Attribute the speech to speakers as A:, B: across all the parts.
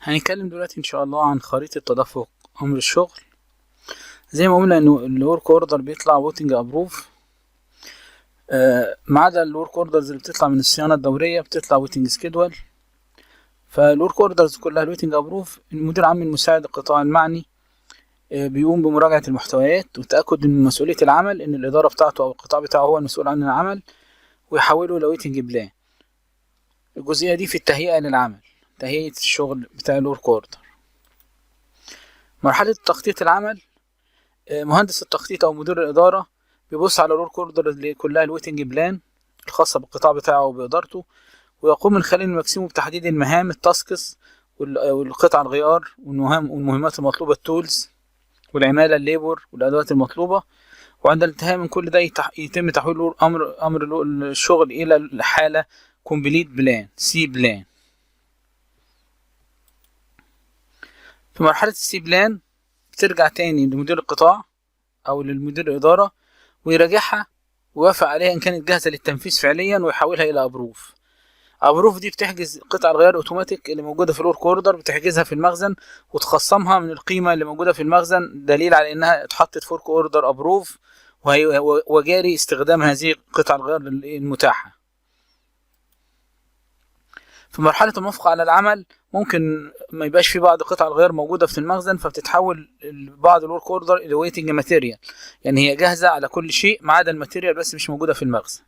A: هنتكلم دلوقتي ان شاء الله عن خريطة تدفق امر الشغل. زي ما قلنا انه الورك اوردر بيطلع ويتنج ابروف، ما عدا الورك اوردرز اللي بتطلع من الصيانة الدورية بتطلع ويتنج سكيدول. فالورك اوردرز كلها الويتنج ابروف. المدير العام المساعد القطاع المعني بيقوم بمراجعة المحتويات والتأكد من مسؤولية العمل، ان الادارة بتاعته او القطاع بتاعه هو المسؤول عن العمل، ويحوله لويتنج بلان. الجزئية دي في التهيئة للعمل، تهيئة الشغل بتاع الورك اوردر. مرحلة تخطيط العمل، مهندس التخطيط او مدير الادارة بيبص على الورك اوردر اللي كلها الويتنج بلان الخاصة بالقطاع بتاعه وبإدارته، ويقوم من خلال الماكسيمو بتحديد المهام التاسكس والقطع الغيار والمهمات المطلوبة التولز والعمالة الليبر والأدوات المطلوبة. وعند الانتهاء من كل ده يتم تحويل أمر الشغل إلى الحالة كومبليت بلان سي بلان. في مرحلة السي بلان بترجع تاني لمدير القطاع أو للمدير الإدارة ويراجعها ويوافق عليها إن كانت جاهزة للتنفيذ فعليا، ويحولها إلى أبروف. أبروف دي بتحجز قطع الغيار أوتوماتيك اللي موجودة في الورك اوردر، بتحجزها في المخزن وتخصمها من القيمة اللي موجودة في المخزن، دليل على إنها اتحطت في ورك اوردر أبروف وجاري استخدام هذه قطع الغيار المتاحة. في مرحلة الموافقة على العمل ممكن ما يبقاش في بعض قطع الغيار موجودة في المخزن، فبتتحول بعض الورك اوردر إلى ويتنج ماتيريال، يعني هي جاهزة على كل شيء ما عدا الماتيريال بس مش موجودة في المخزن،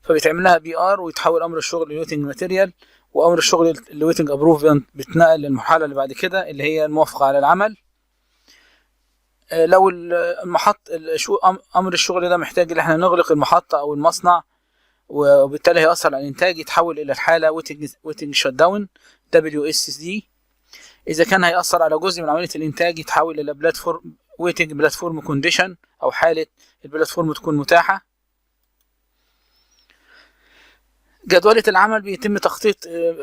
A: فبيتعمل لها بي ار ويتحول امر الشغل لويتنج ماتيريال، وامر الشغل لويتنج ابروف بتنقل للمرحله اللي بعد كده اللي هي الموافقه على العمل. لو امر الشغل ده محتاج ان احنا نغلق المحطه او المصنع وبالتالي هيأثر على الانتاج، يتحول الى الحاله ويتنج شت داون WSD. اذا كان هيأثر على جزء من عمليه الانتاج يتحول الى بلاتفورم ويتنج بلاتفورم كونديشن، او حاله البلاتفورم تكون متاحه. جدولة العمل بيتم تخطيط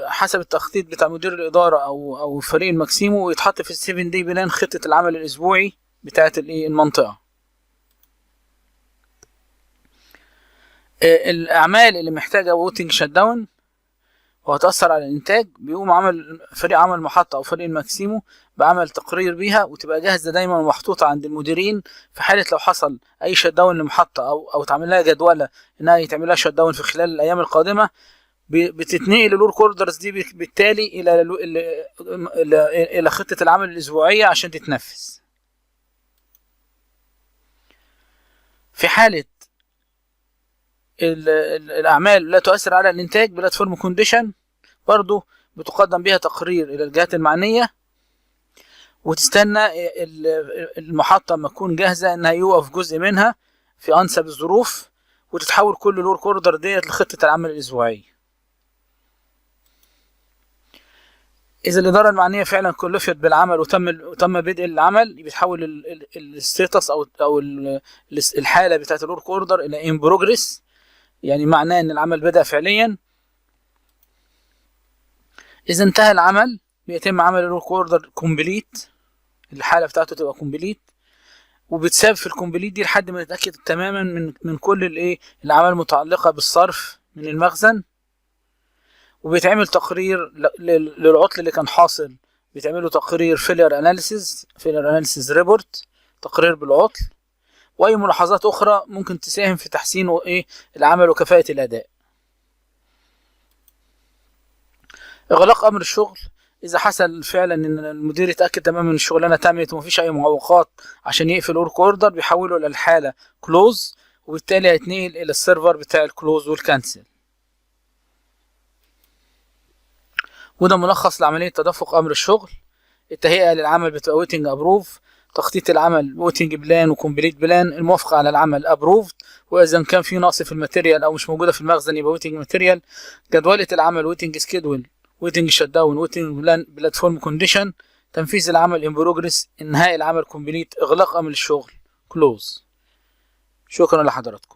A: حسب التخطيط بتاع مدير الإدارة أو فريق الماكسيمو، ويتحط في ال7 داي بلان خطة العمل الأسبوعي بتاعة المنطقة. الأعمال اللي محتاجة ووتنج شت داون وهتأثر على الإنتاج بيقوم فريق عمل محطة أو فريق الماكسيمو بعمل تقرير بيها، وتبقى جاهزة دايما ومحطوطة عند المديرين في حالة لو حصل أي شت داون لمحطة أو تعمل لها جدولة إنها يتعمل لها شت داون في خلال الأيام القادمة. بتتنقل الورك اوردرز دي بالتالي الى خطة العمل الاسبوعية عشان تتنفذ. في حالة الاعمال لا تؤثر على الانتاج بلاتفورم كونديشن، برضو بتقدم بها تقرير الى الجهات المعنية، وتستنى المحطة ما تكون جاهزة انها يوقف جزء منها في انسب الظروف، وتتحول كل الورك اوردر ديت لخطة العمل الاسبوعية. إذا الإدارة المعنية فعلا كلفت بالعمل وتم بدء العمل، بيتحول الستاتس أو الحالة بتاعة الورك اوردر إلى إن بروجريس، يعني معناه إن العمل بدأ فعليا. إذا انتهى العمل بيتم عمل الورك اوردر كومبليت، الحالة بتاعته تبقى كومبليت، وبتساب في الكومبليت دي لحد ما نتأكد تماما من كل الأعمال المتعلقة بالصرف من المخزن. وبيتعمل تقرير للعطل اللي كان حاصل، بيتعملوا تقرير فيلير اناليسيز ريبورت، تقرير بالعطل، واي ملاحظات اخرى ممكن تساهم في تحسين العمل وكفاءة الاداء. اغلاق امر الشغل، اذا حصل فعلا ان المدير يتاكد تماما ان الشغلانه تمت ومفيش اي معوقات عشان يقفل ورك اوردر، بيحوله للحاله كلوز، وبالتالي هيتنقل الى السيرفر بتاع الكلوز والكانسل. وده ملخص لعملية تدفق أمر الشغل. التهيئة للعمل بتبقى ويتنج أبروف، تخطيط العمل ويتنج بلان وكومبليت بلان، الموافقة على العمل أبروفد، وإذا كان في نقص في الماتيريال أو مش موجودة في المخزن يبقى ويتنج ماتيريال. جدولة العمل ويتنج سكيدول، ويتنج شت داون، ويتنج بلان بلاتفورم كونديشن. تنفيذ العمل إن بروجريس، انهاء العمل كومبليت، إغلاق أمر الشغل كلوز. شكرا لحضراتكم.